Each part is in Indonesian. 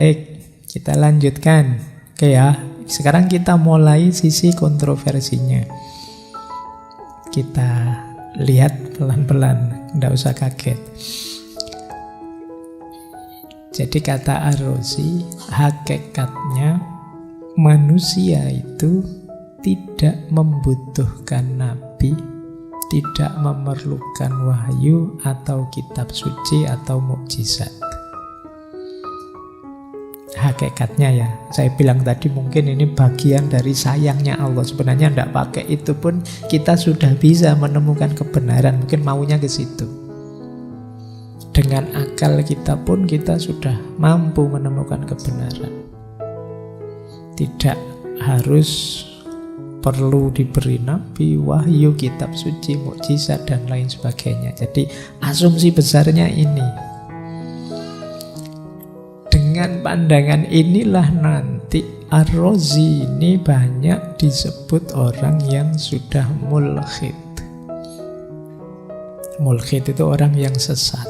Baik, kita lanjutkan. Oke ya, sekarang kita mulai sisi kontroversinya. Kita lihat pelan-pelan, tidak usah kaget. Jadi kata Ar-Razi, hakikatnya manusia itu tidak membutuhkan nabi, tidak memerlukan wahyu atau kitab suci atau mukjizat. Hakikatnya ya, saya bilang tadi mungkin ini bagian dari sayangnya Allah. Sebenarnya tidak pakai itu pun kita sudah bisa menemukan kebenaran. Mungkin maunya ke situ. Dengan akal kita pun kita sudah mampu menemukan kebenaran. Tidak harus perlu diberi nabi, wahyu, kitab suci, mukjizat dan lain sebagainya. Jadi asumsi besarnya ini. Dengan pandangan inilah nanti Ar-Razi ini banyak disebut orang yang sudah mulhid. Mulhid itu orang yang sesat.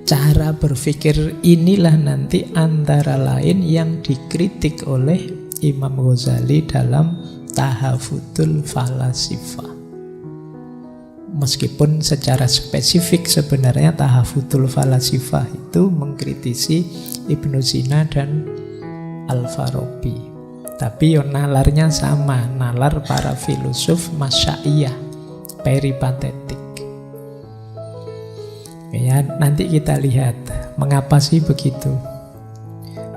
Cara berpikir inilah nanti antara lain yang dikritik oleh Imam Ghazali dalam Tahafudul Falasifah. Meskipun secara spesifik sebenarnya Tahafudul Falasifah itu mengkritisi Ibnu Sina dan Al-Farabi. Tapi nalarnya sama, nalar para filosof Masyaiyah, peripatetik. Ya, nanti kita lihat mengapa sih begitu.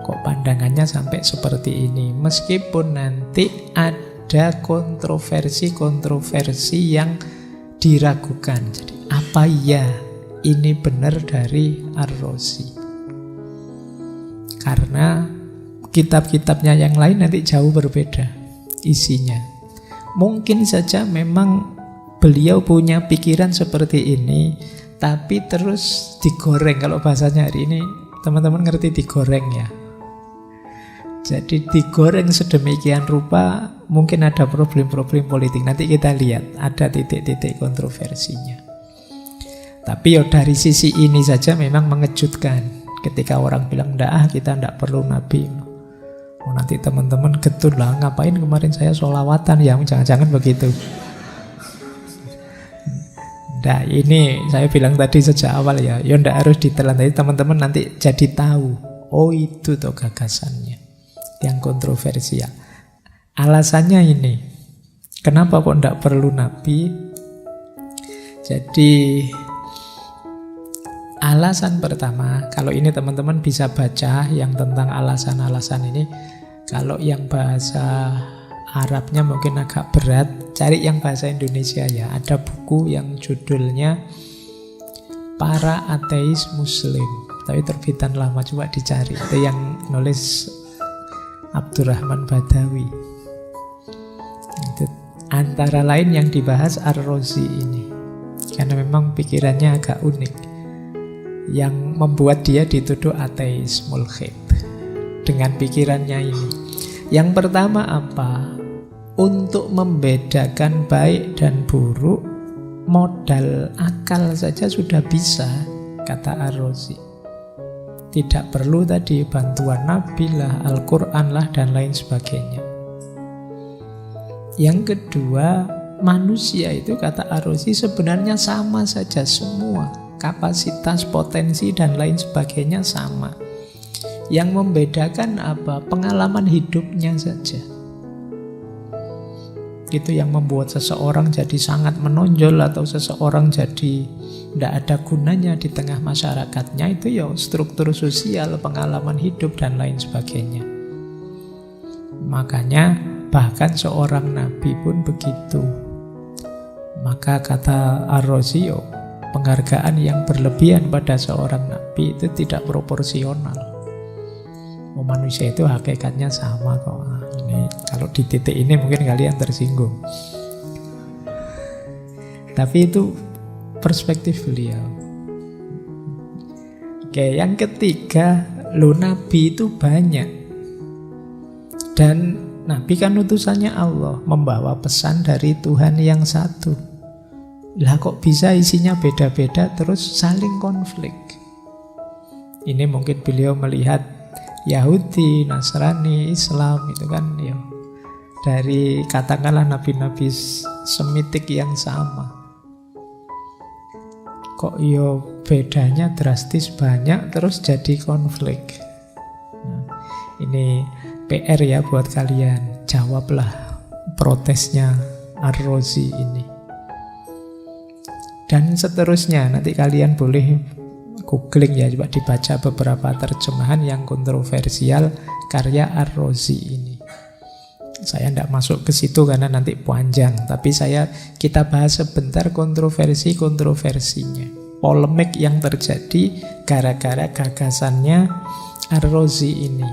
Kok pandangannya sampai seperti ini? Meskipun nanti ada kontroversi-kontroversi yang diragukan. Jadi apa ya ini benar dari Ar-Razi? Karena kitab-kitabnya yang lain nanti jauh berbeda isinya. Mungkin saja memang beliau punya pikiran seperti ini, tapi terus digoreng. Kalau bahasanya hari ini teman-teman ngerti digoreng ya. Jadi digoreng sedemikian rupa, mungkin ada problem-problem politik. Nanti kita lihat, ada titik-titik kontroversinya. Tapi dari sisi ini saja memang mengejutkan. Ketika orang bilang, kita tidak perlu nabi. Nanti teman-teman getun lah, ngapain kemarin saya sholawatan? Ya, jangan-jangan begitu. Nah, ini saya bilang tadi sejak awal ya, tidak harus ditelan. Tapi teman-teman nanti jadi tahu, oh itu tuh gagasannya yang kontroversial. Alasannya ini, kenapa kok tidak perlu nabi? Jadi alasan pertama, kalau ini teman-teman bisa baca yang tentang alasan-alasan ini. Kalau yang bahasa Arabnya mungkin agak berat, cari yang bahasa Indonesia ya. Ada buku yang judulnya Para Ateis Muslim, tapi terbitan lama, coba dicari. Itu yang nulis Abdurrahman Badawi. Itu antara lain yang dibahas Ar-Razi ini, karena memang pikirannya agak unik, yang membuat dia dituduh ateis mulhid dengan pikirannya ini. Yang pertama apa? Untuk membedakan baik dan buruk, modal akal saja sudah bisa, kata Ar-Razi. Tidak perlu tadi bantuan Nabi lah, Al-Quran lah, dan lain sebagainya. Yang kedua, manusia itu kata Ar-Razi sebenarnya sama saja semua. Kapasitas, potensi, dan lain sebagainya sama. Yang membedakan apa? Pengalaman hidupnya saja. Itu yang membuat seseorang jadi sangat menonjol atau seseorang jadi tidak ada gunanya di tengah masyarakatnya. Itu ya struktur sosial, pengalaman hidup, dan lain sebagainya. Makanya bahkan seorang nabi pun begitu. Maka kata Ar-Razi, penghargaan yang berlebihan pada seorang nabi itu tidak proporsional. Manusia itu hakikatnya sama kok. Ini kalau di titik ini mungkin kalian tersinggung. Tapi itu perspektif beliau. Oke, yang ketiga, nabi itu banyak. Dan nabi kan utusannya Allah, membawa pesan dari Tuhan yang satu. Lah kok bisa isinya beda-beda terus saling konflik? Ini mungkin beliau melihat Yahudi, Nasrani, Islam itu kan ya dari katakanlah nabi-nabi semitik yang sama. Kok yo bedanya drastis banyak terus jadi konflik. Nah, ini PR ya buat kalian. Jawablah protesnya Ar-Razi ini. Dan seterusnya nanti kalian boleh googling ya, coba dibaca beberapa terjemahan yang kontroversial karya Ar-Razi ini. Saya tidak masuk ke situ karena nanti panjang, tapi kita bahas sebentar kontroversinya, polemik yang terjadi gara-gara gagasannya Ar-Razi ini.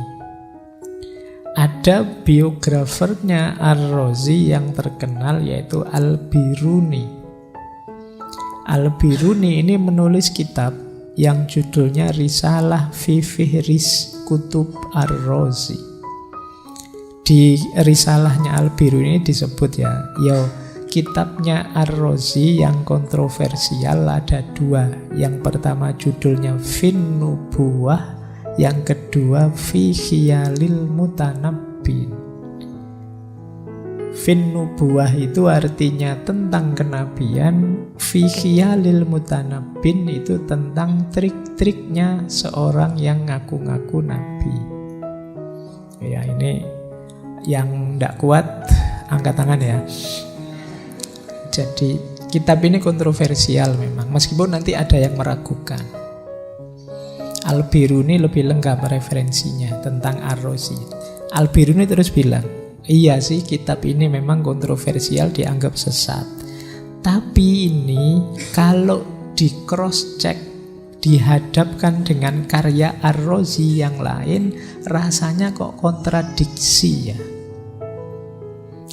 Ada biografernya Ar-Razi yang terkenal yaitu Al-Biruni. Al-Biruni ini menulis kitab yang judulnya Risalah fi Fihris Kutub Ar-Razi. Di risalahnya Al-Biruni ini disebut ya, kitabnya Ar-Razi yang kontroversial ada dua. Yang pertama judulnya Fin Nubuwah, yang kedua Fi Khiyalil Mutanabbin. Fin Nubuwah itu artinya tentang kenabian, Fi Khiyalil Mutanabbin itu tentang trik-triknya seorang yang ngaku-ngaku nabi. Ya, ini yang tidak kuat angkat tangan ya. Jadi kitab ini kontroversial memang, meskipun nanti ada yang meragukan. Al-Biruni lebih lengkap referensinya tentang Ar-Razi. Al-Biruni terus bilang, iya sih kitab ini memang kontroversial, dianggap sesat. Tapi ini kalau di cross check, dihadapkan dengan karya Ar-Razi yang lain, rasanya kok kontradiksi ya.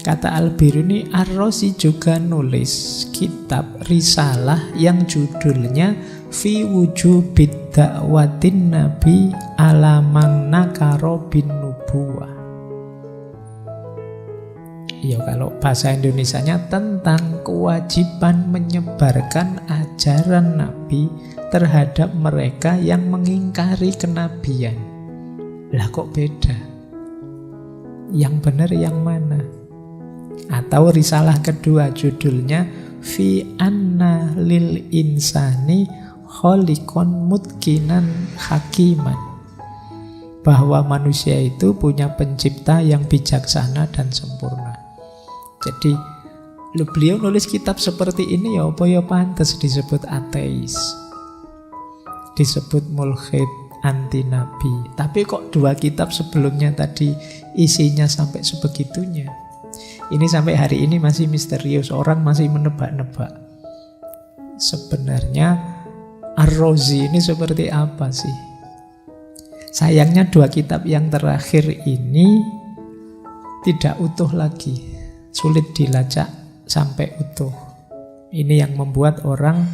Kata Al-Biruni, Ar-Razi juga nulis kitab risalah yang judulnya Fi Wujubid Da'watin Nabi ala man nakaro bin nubuwah. Ya kalau bahasa Indonesianya tentang kewajiban menyebarkan ajaran Nabi terhadap mereka yang mengingkari kenabian. Lah kok beda? Yang benar yang mana? Atau risalah kedua judulnya Fi anna lil insani kholikon mutkinan hakiman, bahwa manusia itu punya pencipta yang bijaksana dan sempurna. Jadi beliau nulis kitab seperti ini ya apa ya pantas disebut ateis, disebut mulhid, anti nabi. Tapi kok dua kitab sebelumnya tadi isinya sampai sebegitunya? Ini sampai hari ini masih misterius, orang masih menebak-nebak. Sebenarnya Ar-Razi ini seperti apa sih? Sayangnya dua kitab yang terakhir ini tidak utuh lagi, sulit dilacak sampai utuh. Ini yang membuat orang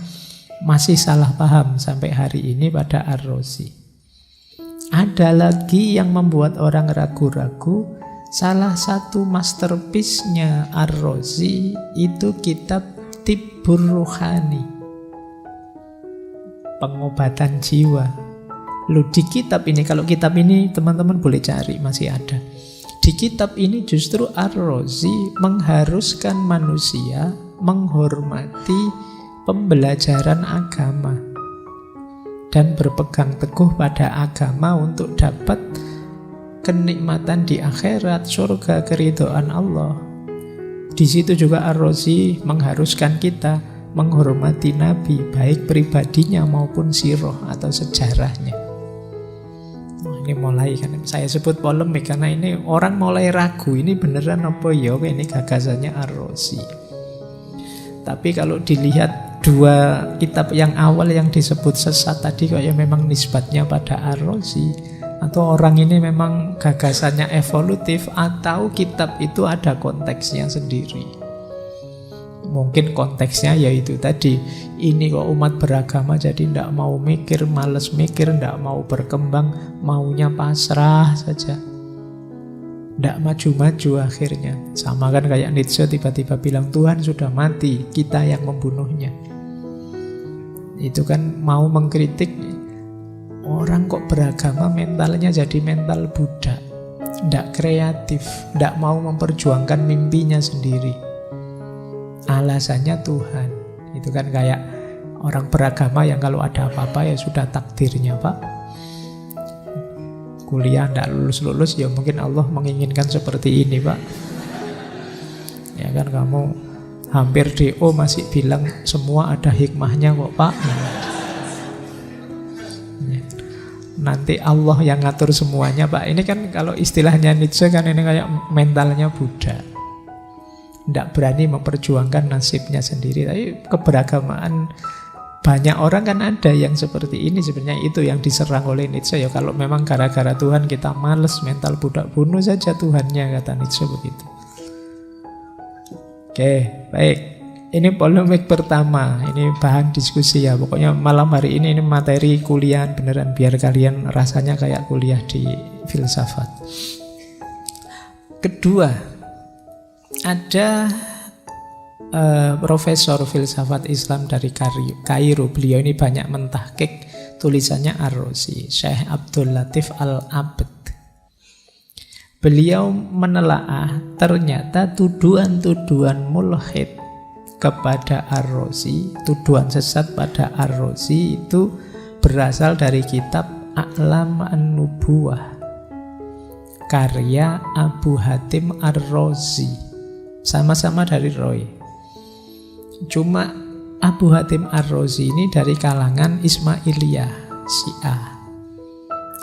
masih salah paham sampai hari ini pada Ar-Razi. Ada lagi yang membuat orang ragu-ragu. Salah satu masterpiece-nya Ar-Razi itu kitab Tibbur Ruhani, pengobatan jiwa. Di kitab ini, kalau kitab ini teman-teman boleh cari, masih ada. Di kitab ini justru Ar-Razi mengharuskan manusia menghormati pembelajaran agama dan berpegang teguh pada agama untuk dapat kenikmatan di akhirat, surga, keridhaan Allah. Di situ juga Ar-Razi mengharuskan kita menghormati Nabi, baik pribadinya maupun sirah atau sejarahnya. Ini mulai kan saya sebut polemik karena ini orang mulai ragu, ini beneran apa ya ini gagasannya Ar-Razi. Tapi kalau dilihat dua kitab yang awal yang disebut sesat tadi, kok ya memang nisbatnya pada Ar-Razi. Atau orang ini memang gagasannya evolutif, atau kitab itu ada konteksnya sendiri. Mungkin konteksnya yaitu tadi, ini kok umat beragama jadi tidak mau mikir, malas mikir, tidak mau berkembang, maunya pasrah saja, tidak maju-maju akhirnya. Sama kan kayak Nietzsche tiba-tiba bilang Tuhan sudah mati, kita yang membunuhnya. Itu kan mau mengkritik Orang kok beragama mentalnya jadi mental budak, tidak kreatif, tidak mau memperjuangkan mimpinya sendiri. Alasannya Tuhan. Itu kan kayak orang beragama yang kalau ada apa-apa ya sudah takdirnya, Pak. Kuliah tidak lulus-lulus, ya mungkin Allah menginginkan seperti ini, Pak. Ya kan, kamu hampir DO masih bilang semua ada hikmahnya kok, Pak. Nanti Allah yang ngatur semuanya, Pak. Ini kan kalau istilahnya Nietzsche kan ini kayak mentalnya budak, tidak berani memperjuangkan nasibnya sendiri. Tapi keberagamaan banyak orang kan ada yang seperti ini. Sebenarnya itu yang diserang oleh Nietzsche. Ya kalau memang gara-gara Tuhan kita males, mental budak, bunuh saja Tuhannya, kata Nietzsche begitu. Oke, baik. Ini polemik pertama, ini bahan diskusi ya. Pokoknya malam hari ini materi kuliah beneran biar kalian rasanya kayak kuliah di filsafat. Kedua, ada profesor filsafat Islam dari Kairo. Beliau ini banyak mentahqiq tulisannya Ar-Razi, Syekh Abdul Latif Al-Abd. Beliau menelaah ternyata tuduhan-tuduhan mulhid kepada Ar-Razi, tuduhan sesat pada Ar-Razi itu berasal dari kitab A'lam An-Nubuwah karya Abu Hatim Ar-Razi, sama-sama dari Roy. Cuma Abu Hatim Ar-Razi ini dari kalangan Ismailiyah, Syiah.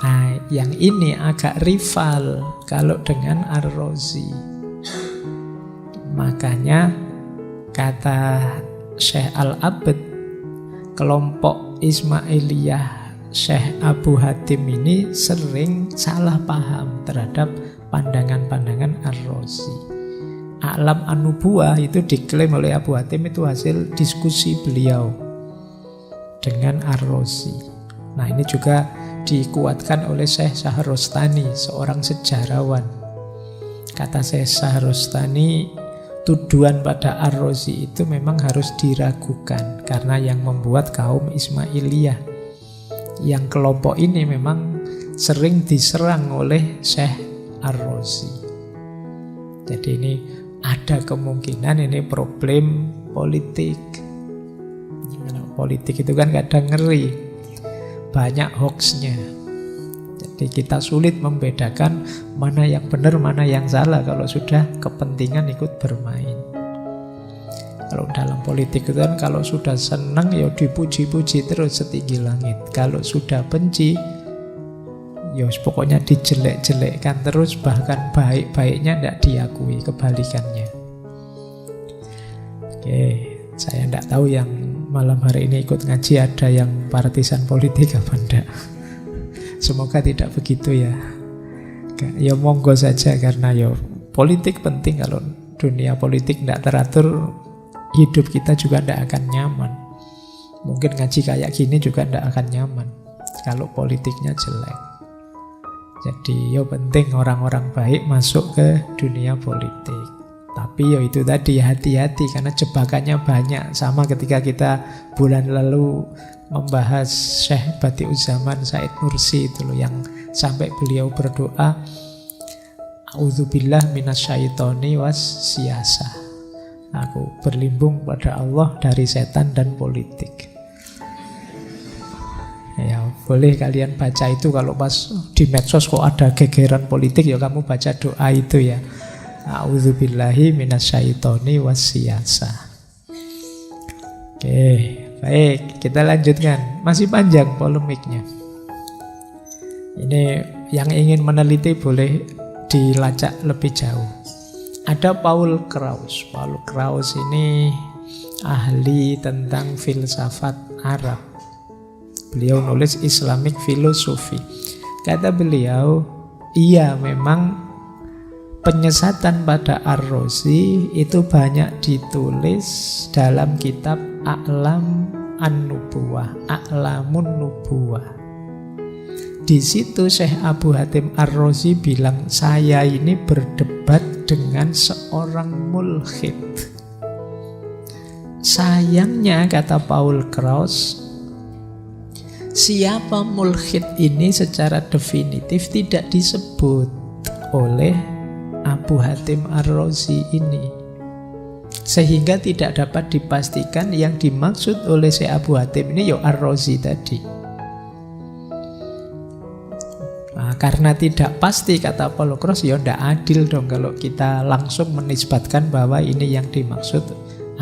Nah, yang ini agak rival kalau dengan Ar-Razi. Makanya kata Syekh Al-Abd, kelompok Ismailiyah Syekh Abu Hatim ini sering salah paham terhadap pandangan-pandangan Ar-Razi. A'lam An-Nubuwah itu diklaim oleh Abu Hatim itu hasil diskusi beliau dengan Ar-Razi. Nah, ini juga dikuatkan oleh Syekh Shahrostani, seorang sejarawan. Kata Syekh Shahrostani, tuduhan pada Ar-Razi itu memang harus diragukan karena yang membuat kaum Ismailiyah, yang kelompok ini memang sering diserang oleh Syekh Ar-Razi. Jadi ini ada kemungkinan ini problem politik. Politik itu kan kadang ngeri, banyak hoaxnya. Jadi kita sulit membedakan mana yang benar, mana yang salah kalau sudah kepentingan ikut bermain. Kalau dalam politik itu kan kalau sudah senang ya dipuji-puji terus setinggi langit. Kalau sudah benci ya pokoknya dijelek-jelekkan terus, bahkan baik-baiknya tidak diakui, kebalikannya. Oke, saya tidak tahu yang malam hari ini ikut ngaji ada yang partisan politik apa enggak. Semoga tidak begitu ya. Ya monggo saja, karena ya politik penting. Kalau dunia politik tidak teratur, hidup kita juga tidak akan nyaman. Mungkin ngaji kayak gini juga tidak akan nyaman kalau politiknya jelek. Jadi ya penting orang-orang baik masuk ke dunia politik. Tapi ya itu tadi, hati-hati karena jebakannya banyak. Sama ketika kita bulan lalu membahas Syekh Badi'uzzaman Said Nursi itu loh, yang sampai beliau berdoa, A'udzubillah minasyaitoni wassiyasah. Aku berlindung pada Allah dari setan dan politik. Ya boleh kalian baca itu kalau pas di medsos kok ada gegeran politik, ya kamu baca doa itu ya. A'udzubillahi minasyaitoni wassiyasah. Oke, baik, kita lanjutkan. Masih panjang polemiknya. Ini yang ingin meneliti boleh dilacak lebih jauh. Ada Paul Krauss. Paul Krauss ini ahli tentang filsafat Arab. Beliau nulis Islamic Philosophy. Kata beliau, iya memang penyesatan pada Ar-Razi itu banyak ditulis dalam kitab A'lam An-Nubuwah, A'lamun Nubuwah. Di situ Syekh Abu Hatim Ar-Razi bilang, saya ini berdebat dengan seorang mulhid. Sayangnya, kata Paul Krauss, Siapa mulhid ini secara definitif tidak disebut oleh Abu Hatim Ar-Razi ini, sehingga tidak dapat dipastikan yang dimaksud oleh si Abu Hatim ini ya Ar-Razi tadi. Nah, karena tidak pasti kata Paul Gross, ya tidak adil dong kalau kita langsung menisbatkan bahwa ini yang dimaksud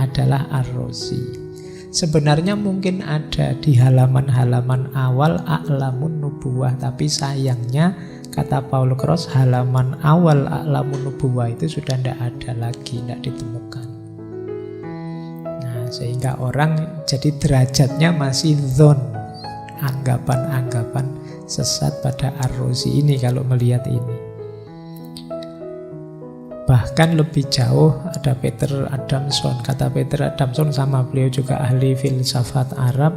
adalah Ar-Razi. Sebenarnya mungkin ada di halaman-halaman awal A'lamun Nubuwah, tapi sayangnya kata Paul Gross halaman awal A'lamun Nubuwah itu sudah tidak ada lagi, tidak ditemukan. Nah, sehingga orang jadi derajatnya masih dzon, anggapan-anggapan sesat pada Ar-Razi ini kalau melihat ini. Bahkan lebih jauh ada Peter Adamson. Kata Peter Adamson, sama beliau juga ahli filsafat Arab,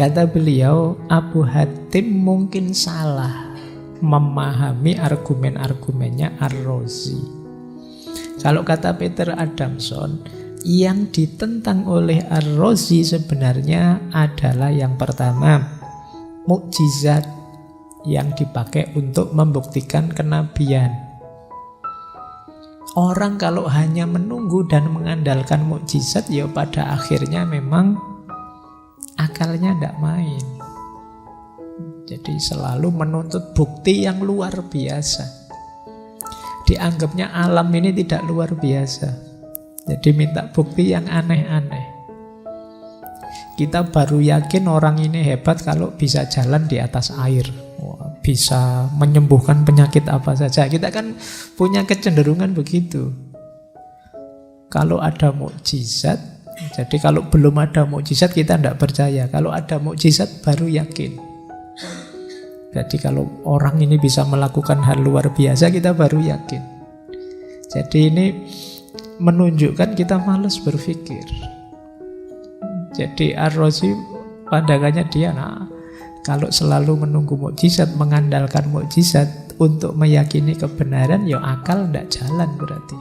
kata beliau Abu Hatim mungkin salah memahami argumen-argumennya Ar-Razi. Kalau kata Peter Adamson, yang ditentang oleh Ar-Razi sebenarnya adalah yang pertama, mukjizat yang dipakai untuk membuktikan kenabian. Orang kalau hanya menunggu dan mengandalkan mukjizat, ya pada akhirnya memang akalnya tidak main. Jadi selalu menuntut bukti yang luar biasa. Dianggapnya alam ini tidak luar biasa, jadi minta bukti yang aneh-aneh. Kita baru yakin orang ini hebat kalau bisa jalan di atas air, bisa menyembuhkan penyakit apa saja. Kita kan punya kecenderungan begitu. Kalau ada mukjizat, jadi kalau belum ada mukjizat kita tidak percaya. Kalau ada mukjizat baru yakin. Jadi kalau orang ini bisa melakukan hal luar biasa, kita baru yakin. Jadi ini menunjukkan kita malas berpikir. Jadi Ar-Razi pandangannya dia, kalau selalu menunggu mukjizat, mengandalkan mukjizat untuk meyakini kebenaran, ya akal tidak jalan berarti.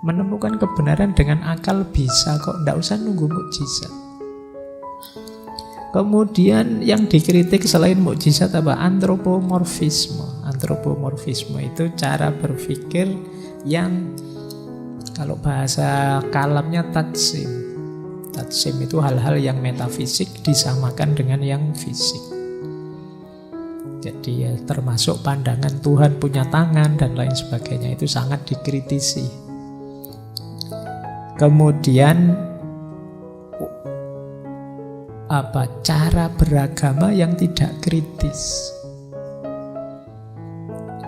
Menemukan kebenaran dengan akal bisa kok, tidak usah nunggu mukjizat. Kemudian yang dikritik selain mukjizat apa? Antropomorfisme. Antropomorfisme itu cara berpikir yang kalau bahasa kalamnya tatsim. Tatsim itu hal-hal yang metafisik disamakan dengan yang fisik. Jadi ya termasuk pandangan Tuhan punya tangan dan lain sebagainya, itu sangat dikritisi. Kemudian cara beragama yang tidak kritis.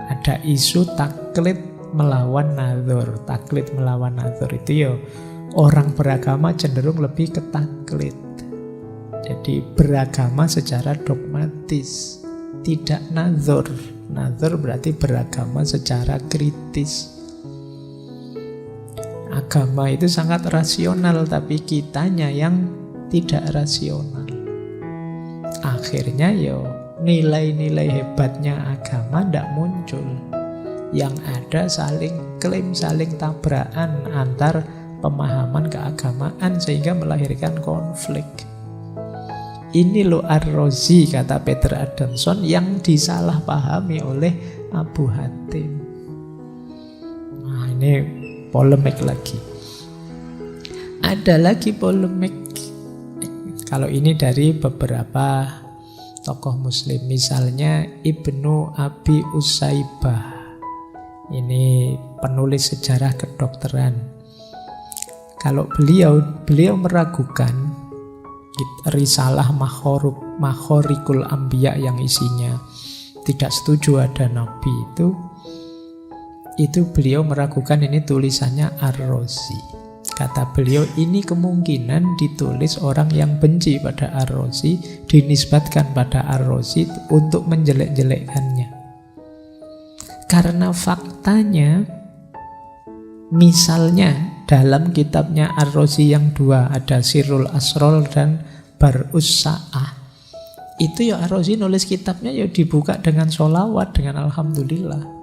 Ada isu taklid melawan nadzor. Taklid melawan nadzor itu ya orang beragama cenderung lebih ke taklid. Jadi beragama secara dogmatis, tidak nadzor. Nadzor berarti beragama secara kritis. Agama itu sangat rasional, tapi kitanya yang tidak rasional. Akhirnya ya nilai-nilai hebatnya agama tidak muncul. Yang ada saling klaim, saling tabrakan antar pemahaman keagamaan sehingga melahirkan konflik. Ini loh Ar-Razi, kata Peter Adamson, yang disalahpahami oleh Abu Hatim. Nah, ini polemik lagi. Ada lagi polemik. Kalau ini dari beberapa tokoh muslim, misalnya Ibnu Abi Usaibah. Ini penulis sejarah kedokteran. Kalau beliau meragukan risalah Makhorikul Anbiya yang isinya tidak setuju ada nabi itu beliau meragukan ini tulisannya Ar-Razi. Kata beliau, ini kemungkinan ditulis orang yang benci pada Ar-Razi, dinisbatkan pada Ar-Razi untuk menjelek-jelekkannya. Karena faktanya, misalnya dalam kitabnya Ar-Razi yang dua, ada Sirrul Asrol dan Bar'us Sa'ah. Itu ya Ar-Razi nulis kitabnya ya dibuka dengan sholawat, dengan alhamdulillah.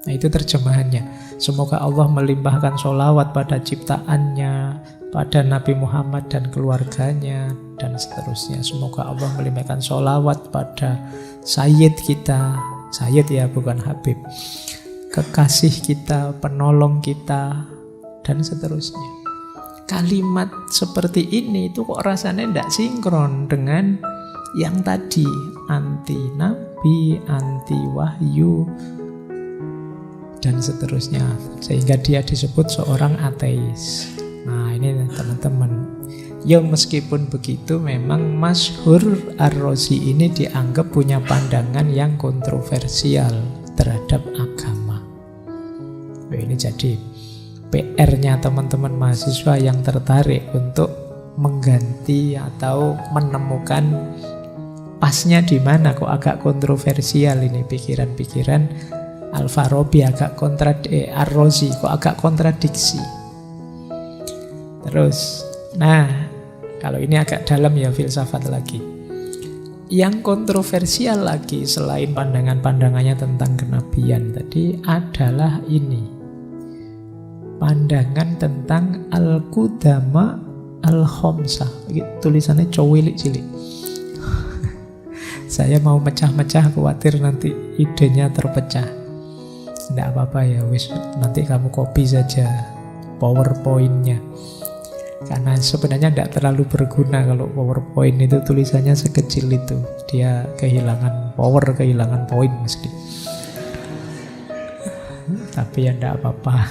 Nah itu terjemahannya. Semoga Allah melimpahkan sholawat pada ciptaannya, pada Nabi Muhammad dan keluarganya, dan seterusnya. Semoga Allah melimpahkan sholawat pada Sayyid kita, Sayyid ya bukan Habib, kekasih kita, penolong kita, dan seterusnya. Kalimat seperti ini itu kok rasanya tidak sinkron dengan yang tadi, anti nabi, anti wahyu, dan seterusnya, sehingga dia disebut seorang ateis. Nah ini teman-teman, ya meskipun begitu memang Masyhur Ar-Razi ini dianggap punya pandangan yang kontroversial terhadap agama. Ini jadi PR-nya teman-teman mahasiswa yang tertarik untuk mengganti atau menemukan pasnya di mana, kok agak kontroversial ini pikiran-pikiran Al-Farabi, agak Ar-Razi kok agak kontradiksi. Terus, nah kalau ini agak dalam ya, filsafat lagi. Yang kontroversial lagi selain pandangan-pandangannya tentang kenabian tadi adalah ini, pandangan tentang Al-Qudama Al-Khamsah. Tulisannya cilik-cilik. Saya mau mecah-mecah, khawatir nanti idenya terpecah. Tidak apa-apa ya, wis, nanti kamu copy saja PowerPoint-nya. Karena sebenarnya tidak terlalu berguna kalau PowerPoint itu tulisannya sekecil itu. Dia kehilangan power, kehilangan poin mesti. Tapi ya tidak apa-apa.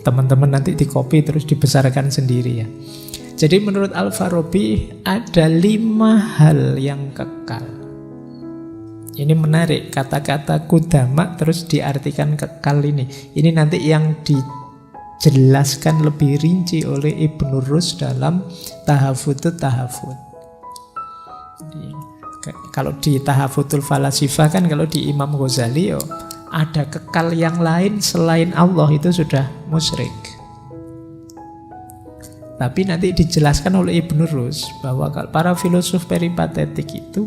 Teman-teman nanti di-copy terus dibesarkan sendiri ya. Jadi menurut Al-Farabi ada 5 hal yang kekal. Ini menarik, kata-kata kudama terus diartikan kekal ini. Ini nanti yang dijelaskan lebih rinci oleh Ibnu Rus dalam Tahafutut Tahafut. Kalau di Tahafutul Falasifah kan, kalau di Imam Ghazali ada kekal yang lain selain Allah itu sudah musyrik. Tapi nanti dijelaskan oleh Ibnu Rus bahwa para filosof peripatetik itu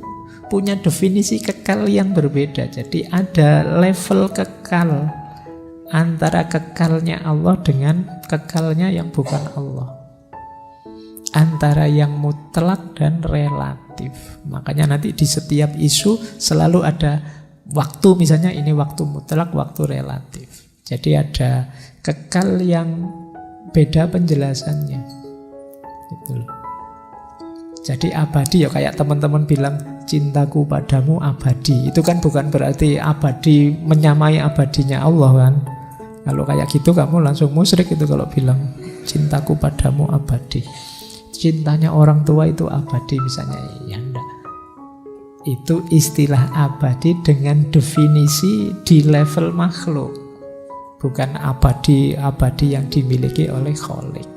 punya definisi kekal yang berbeda. Jadi ada level kekal antara kekalnya Allah dengan kekalnya yang bukan Allah, antara yang mutlak dan relatif. Makanya nanti di setiap isu selalu ada waktu, misalnya ini waktu mutlak, waktu relatif. Jadi ada kekal yang beda penjelasannya. Gitu. Jadi abadi ya, kayak teman-teman bilang cintaku padamu abadi. Itu kan bukan berarti abadi menyamai abadinya Allah kan. Kalau kayak gitu kamu langsung musyrik itu kalau bilang cintaku padamu abadi. Cintanya orang tua itu abadi misalnya, ya enggak. Itu istilah abadi dengan definisi di level makhluk, bukan abadi yang dimiliki oleh Khalik.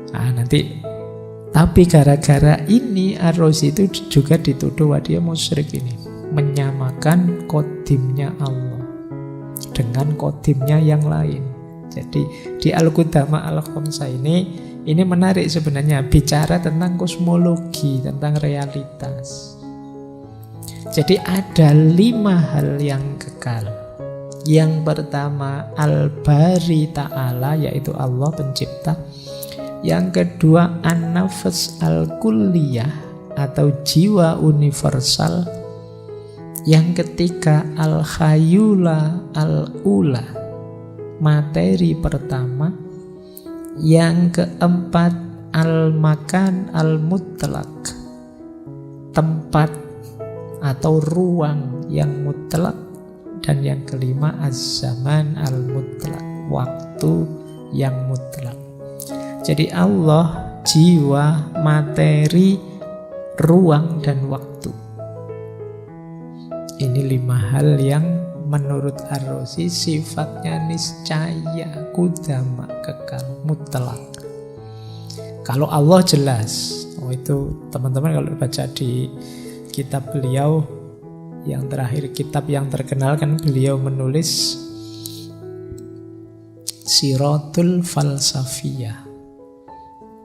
Nah nanti, tapi gara-gara ini Ar-Razi itu juga dituduh bahwa dia musyrik ini, menyamakan kodimnya Allah dengan kodimnya yang lain. Jadi di Al-Qudama Al-Khamsah ini menarik sebenarnya, bicara tentang kosmologi, tentang realitas. Jadi ada 5 hal yang kekal. Yang pertama Al-Bari Ta'ala, yaitu Allah pencipta. Yang kedua An-Nafs Al-Kulliyah atau jiwa universal. Yang ketiga Al-Khayula Al-Ula, materi pertama. Yang keempat Al-Makan Al-Mutlak, tempat atau ruang yang mutlak. Dan yang kelima Az-Zaman Al-Mutlak, waktu yang mutlak. Jadi Allah jiwa, materi, ruang, dan waktu. Ini 5 hal yang menurut Ar-Razi sifatnya niscaya, kudama, kekal, mutlak. Kalau Allah jelas, itu teman-teman kalau baca di kitab beliau yang terakhir, kitab yang terkenal kan, beliau menulis Siratul Falsafiyah.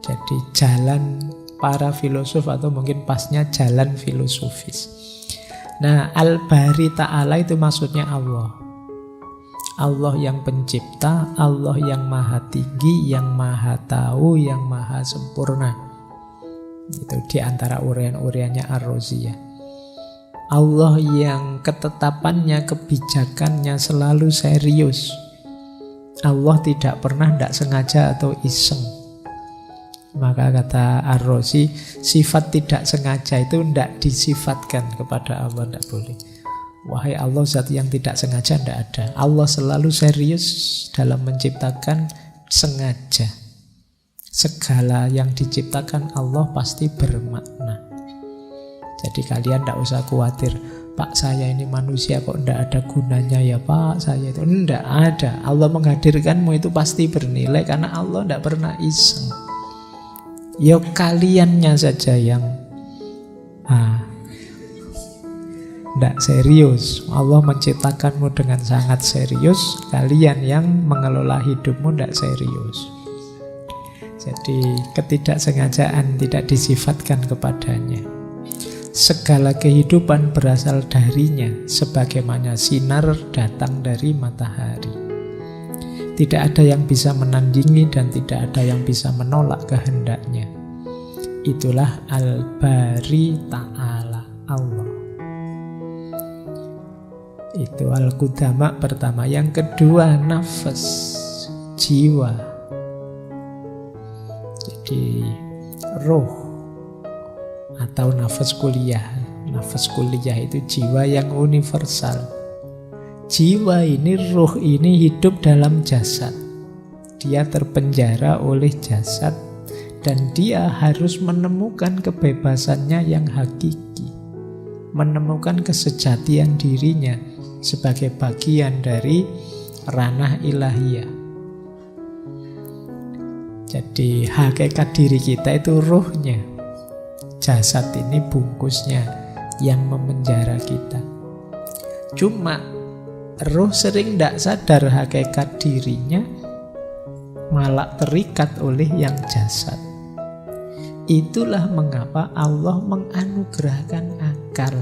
Jadi jalan para filosof, atau mungkin pasnya jalan filosofis. Nah, Al-Bari Ta'ala itu maksudnya Allah. Allah yang pencipta, Allah yang maha tinggi, yang maha tahu, yang maha sempurna. Itu di antara uraian-uraiannya Ar-Roziyah. Allah yang ketetapannya, kebijakannya selalu serius. Allah tidak pernah tidak sengaja atau iseng. Maka kata Ar-Rozi, sifat tidak sengaja itu tidak disifatkan kepada Allah, tidak boleh. Wahai Allah, zat yang tidak sengaja tidak ada. Allah selalu serius dalam menciptakan, sengaja. Segala yang diciptakan Allah pasti bermakna. Jadi kalian tidak usah khawatir, Pak saya ini manusia kok tidak ada gunanya ya Pak, saya itu tidak ada. Allah menghadirkanmu itu pasti bernilai karena Allah tidak pernah iseng. Ya kaliannya saja yang tidak serius. Allah menciptakanmu dengan sangat serius, kalian yang mengelola hidupmu tidak serius. Jadi ketidaksengajaan tidak disifatkan kepadanya. Segala kehidupan berasal darinya, sebagaimana sinar datang dari matahari. Tidak ada yang bisa menandingi dan tidak ada yang bisa menolak kehendaknya. Itulah Al-Bari Ta'ala, Allah. Itu Al-Qudama pertama. Yang kedua nafas, jiwa. Jadi roh atau nafas kuliah. Nafas kuliah itu jiwa yang universal. Jiwa ini, roh ini hidup dalam jasad. Dia terpenjara oleh jasad dan dia harus menemukan kebebasannya yang hakiki. Menemukan kesejatian dirinya sebagai bagian dari ranah ilahiyah. Jadi hakikat diri kita itu rohnya. Jasad ini bungkusnya yang memenjara kita. Cuma roh sering tidak sadar hakikat dirinya, malah terikat oleh yang jasad. Itulah mengapa Allah menganugerahkan akal.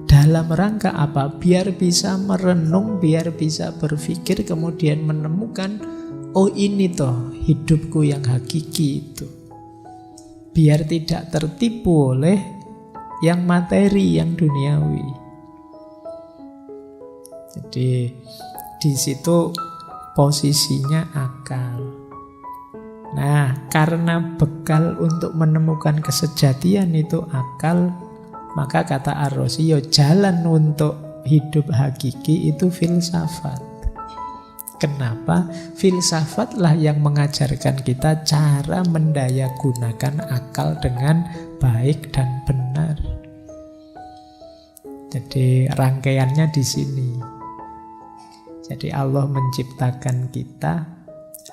Dalam rangka apa? Biar bisa merenung, biar bisa berpikir, kemudian menemukan, oh ini toh hidupku yang hakiki itu. Biar tidak tertipu oleh yang materi, yang duniawi. Jadi di situ posisinya akal. Nah, karena bekal untuk menemukan kesejatian itu akal, maka kata Ar-Rozi, jalan untuk hidup hakiki itu filsafat. Kenapa? Filsafatlah yang mengajarkan kita cara mendayagunakan akal dengan baik dan benar. Jadi rangkaiannya di sini. Jadi Allah menciptakan kita,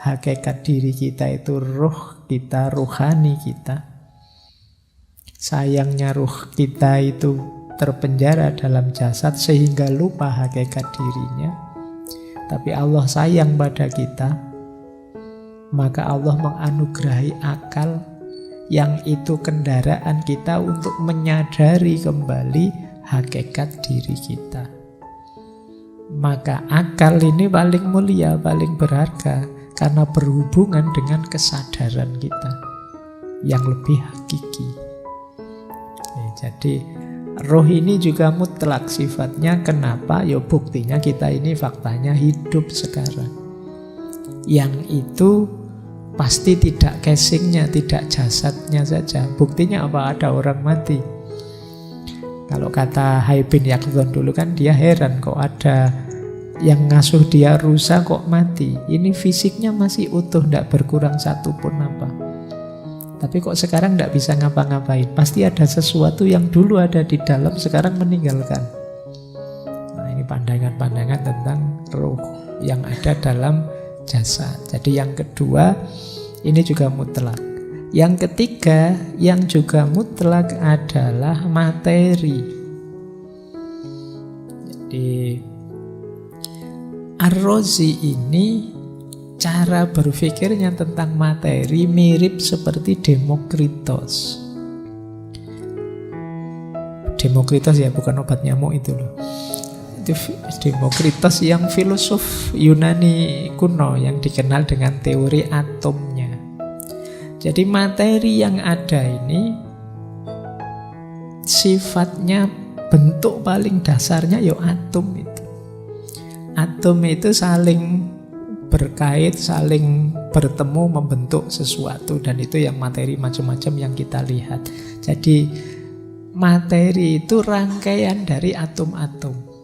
hakikat diri kita itu ruh kita, ruhani kita. Sayangnya ruh kita itu terpenjara dalam jasad sehingga lupa hakikat dirinya. Tapi Allah sayang pada kita, maka Allah menganugerahi akal yang itu kendaraan kita untuk menyadari kembali hakikat diri kita. Maka akal ini paling mulia, paling berharga karena berhubungan dengan kesadaran kita yang lebih hakiki. Jadi roh ini juga mutlak sifatnya. Kenapa? Ya buktinya kita ini faktanya hidup sekarang. Yang itu pasti tidak casingnya, tidak jasadnya saja. Buktinya apa? Ada orang mati. Kalau kata Hai bin Yaqdhan dulu kan dia heran kok ada yang ngasuh dia rusa kok mati. Ini fisiknya masih utuh, tidak berkurang satu pun apa. Tapi kok sekarang tidak bisa ngapa-ngapain. Pasti ada sesuatu yang dulu ada di dalam sekarang meninggalkan. Nah ini pandangan-pandangan tentang roh yang ada dalam jasad. Jadi yang kedua ini juga mutlak. Yang ketiga yang juga mutlak adalah materi. Jadi Ar-Rozi ini cara berpikirnya tentang materi mirip seperti Demokritos. Demokritos ya, bukan obat nyamuk itu loh. Itu Demokritos yang filosof Yunani kuno yang dikenal dengan teori atomnya. Jadi materi yang ada ini sifatnya, bentuk paling dasarnya ya atom itu. Atom itu saling berkait, saling bertemu membentuk sesuatu, dan itu yang materi macam-macam yang kita lihat. Jadi materi itu rangkaian dari atom-atom.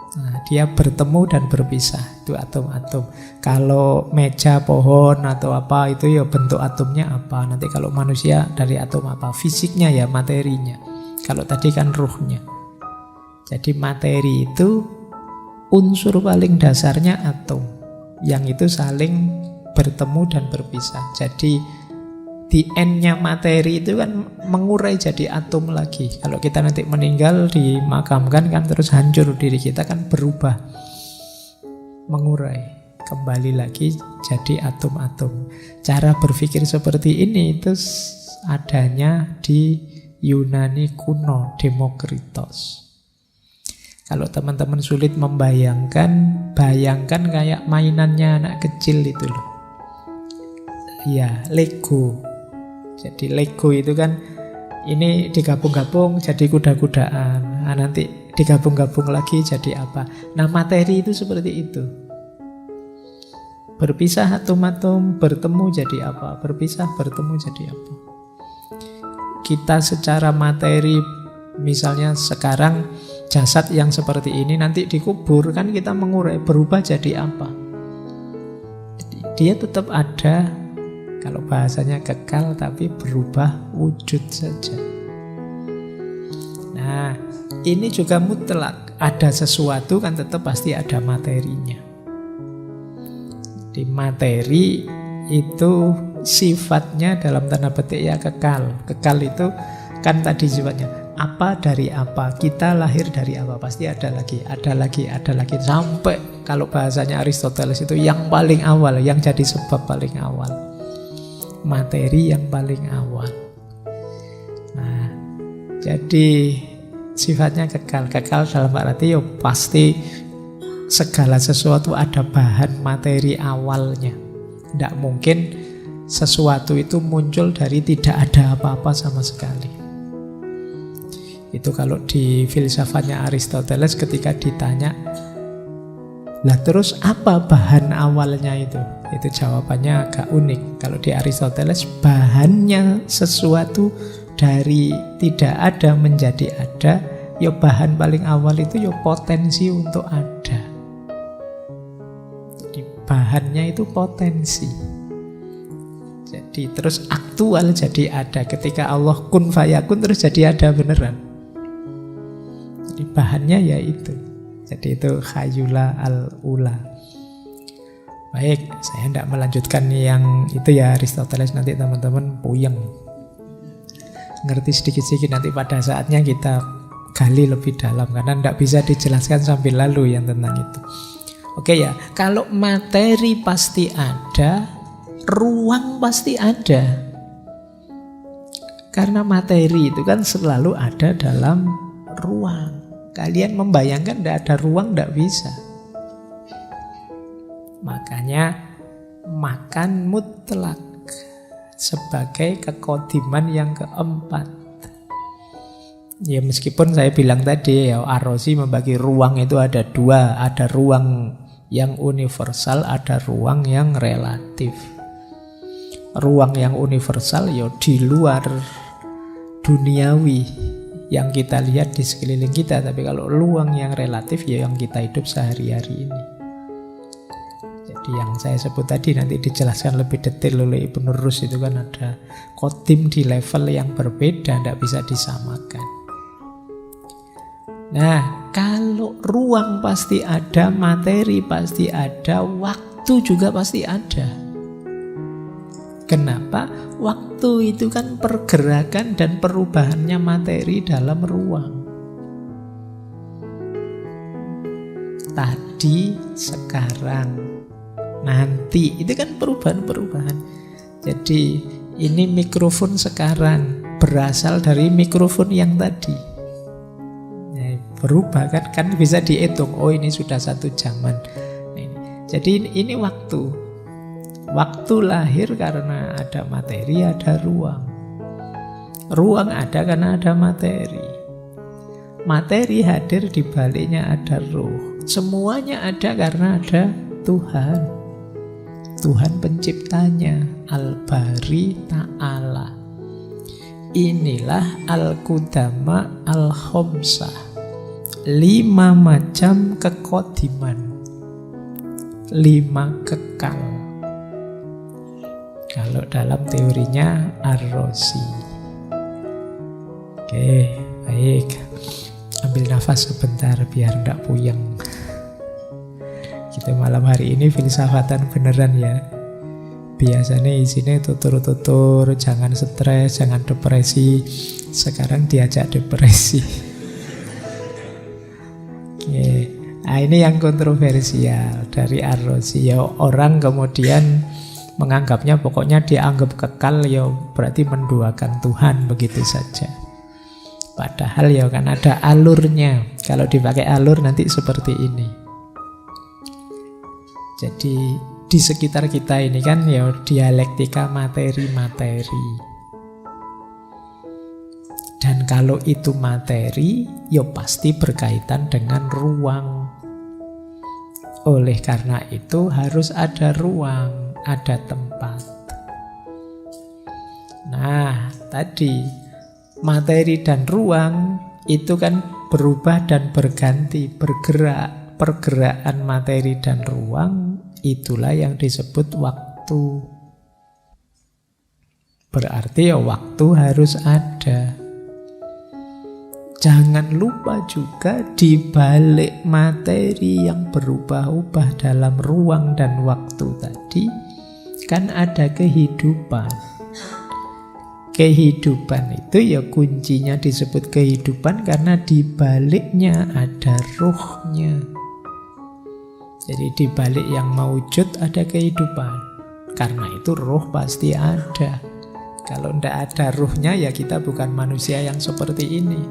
Nah, dia bertemu dan berpisah, itu atom-atom. Kalau meja, pohon atau apa itu ya bentuk atomnya apa. Nanti kalau manusia dari atom apa, fisiknya ya materinya. Kalau tadi kan ruhnya. Jadi materi itu unsur paling dasarnya atom, yang itu saling bertemu dan berpisah. Jadi di end-nya materi itu kan mengurai jadi atom lagi. Kalau kita nanti meninggal, dimakamkan kan, terus hancur diri kita kan, berubah, mengurai, kembali lagi jadi atom-atom. Cara berpikir seperti ini itu adanya di Yunani kuno, Demokritos. Kalau teman-teman sulit membayangkan, bayangkan kayak mainannya anak kecil itu loh. Ya, Lego. Jadi Lego itu kan ini digabung-gabung jadi kuda-kudaan. Nah, nanti digabung-gabung lagi jadi apa? Nah, materi itu seperti itu. Berpisah atom-atom, bertemu jadi apa? Berpisah, bertemu jadi apa? Kita secara materi, misalnya sekarang jasad yang seperti ini nanti dikubur, kan kita mengurai, berubah jadi apa? Jadi dia tetap ada. Kalau bahasanya kekal, tapi berubah wujud saja. Nah, ini juga mutlak. Ada sesuatu kan tetap pasti ada materinya. Di materi itu sifatnya dalam tanda petik ya kekal. Kekal itu kan tadi sifatnya apa dari apa. Kita lahir dari apa, pasti ada lagi, ada lagi, ada lagi. Sampai kalau bahasanya Aristoteles itu yang paling awal, yang jadi sebab paling awal. Materi yang paling awal. Nah, jadi sifatnya kekal. Kekal dalam arti ya pasti segala sesuatu ada bahan materi awalnya. Tidak mungkin sesuatu itu muncul dari tidak ada apa-apa sama sekali. Itu kalau di filsafatnya Aristoteles ketika ditanya, lah terus apa bahan awalnya itu? Itu jawabannya agak unik. Kalau di Aristoteles, bahannya sesuatu dari tidak ada menjadi ada, ya bahan paling awal itu ya potensi untuk ada. Jadi bahannya itu potensi. Jadi terus aktual jadi ada. Ketika Allah kun fayakun terus jadi ada beneran. Jadi bahannya ya itu. Jadi itu khayula al-ula. Baik, saya tidak melanjutkan yang itu ya Aristoteles, nanti teman-teman puyeng. Ngerti sedikit-sedikit, nanti pada saatnya kita gali lebih dalam, karena tidak bisa dijelaskan sambil lalu yang tentang itu. Oke ya, kalau materi pasti ada, ruang pasti ada. Karena materi itu kan selalu ada dalam ruang. Kalian membayangkan tidak ada ruang, tidak bisa. Makanya makan mutlak sebagai kekodiman yang keempat. Ya meskipun saya bilang tadi ya Ar-Razi membagi ruang itu ada dua. Ada ruang yang universal, ada ruang yang relatif. Ruang yang universal ya di luar duniawi yang kita lihat di sekeliling kita. Tapi kalau ruang yang relatif ya yang kita hidup sehari-hari ini. Jadi yang saya sebut tadi nanti dijelaskan lebih detail oleh Ibnu Rus, itu kan ada kodim di level yang berbeda, tidak bisa disamakan. Nah, kalau ruang pasti ada, materi pasti ada, waktu juga pasti ada. Kenapa? Waktu itu kan pergerakan dan perubahannya materi dalam ruang. Tadi, sekarang, nanti, itu kan perubahan-perubahan. Jadi ini mikrofon sekarang berasal dari mikrofon yang tadi. berubah kan bisa dihitung. Oh ini sudah 1 jaman. Jadi ini waktu. Waktu lahir karena ada materi, ada ruang. Ruang ada karena ada materi. Materi hadir di baliknya ada ruh. Semuanya ada karena ada Tuhan. Tuhan penciptanya, Al-Bari Ta'ala. Inilah Al-Qudama Al-Khomsah. 5 macam kekodiman. 5 kekal. Kalau dalam teorinya Ar-Razi. Oke, baik. Ambil nafas sebentar biar tidak puyeng. Kita malam hari ini filsafatan beneran ya. Biasanya isinya tutur-tutur, jangan stres, jangan depresi. Sekarang diajak depresi. Oke. Nah ini yang kontroversial dari Ar-Razi. Ya orang kemudian menganggapnya pokoknya dianggap kekal, ya berarti menduakan Tuhan begitu saja. Padahal ya kan ada alurnya. Kalau dipakai alur nanti seperti ini. Jadi di sekitar kita ini kan ya dialektika materi-materi. Dan kalau itu materi, ya pasti berkaitan dengan ruang. Oleh karena itu harus ada ruang, ada tempat. Nah, tadi materi dan ruang itu kan berubah dan berganti, bergerak. Pergerakan materi dan ruang itulah yang disebut waktu. Berarti ya waktu harus ada. Jangan lupa juga di balik materi yang berubah-ubah dalam ruang dan waktu tadi kan ada kehidupan. Kehidupan itu ya kuncinya disebut kehidupan karena di baliknya ada ruhnya. Jadi di balik yang mewujud ada kehidupan. Karena itu ruh pasti ada. Kalau tidak ada ruhnya ya kita bukan manusia yang seperti ini.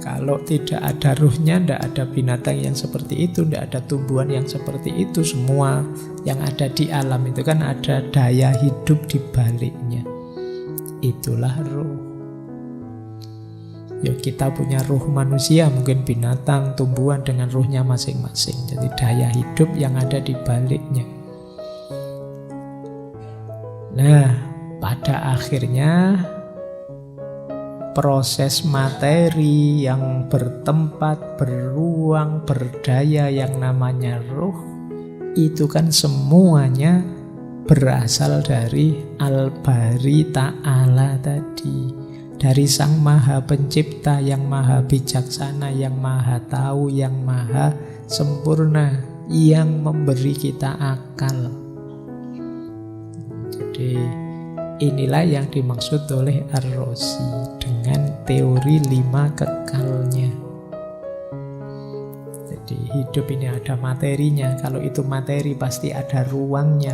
Kalau tidak ada ruhnya, tidak ada binatang yang seperti itu, tidak ada tumbuhan yang seperti itu. Semua yang ada di alam itu kan ada daya hidup di baliknya. Itulah ruh. Ya kita punya ruh manusia, mungkin binatang, tumbuhan dengan ruhnya masing-masing. Jadi daya hidup yang ada di baliknya. Nah, pada akhirnya proses materi yang bertempat, beruang, berdaya yang namanya ruh, itu kan semuanya berasal dari Al-Bari Ta'ala tadi. Dari Sang Maha Pencipta yang maha bijaksana, yang maha tahu, yang maha sempurna, yang memberi kita akal. Jadi inilah yang dimaksud oleh Ar-Razi dengan teori 5 kekalnya. Jadi hidup ini ada materinya. Kalau itu materi pasti ada ruangnya.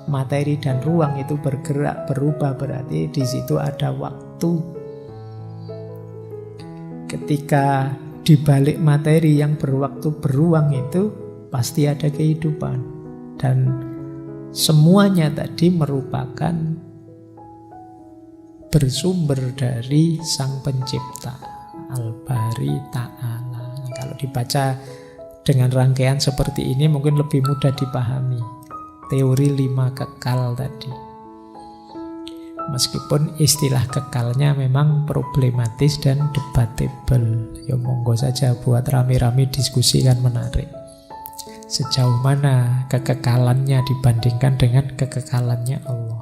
Materi dan ruang itu bergerak, berubah, berarti di situ ada waktu. Ketika di balik materi yang berwaktu beruang itu pasti ada kehidupan. Dan semuanya tadi merupakan bersumber dari Sang Pencipta, Al-Bari Ta'ala. Kalau dibaca dengan rangkaian seperti ini mungkin lebih mudah dipahami teori 5 kekal tadi. Meskipun istilah kekalnya memang problematis dan debatable. Ya monggo saja buat rame-rame diskusi kan menarik. Sejauh mana kekekalannya dibandingkan dengan kekekalannya Allah.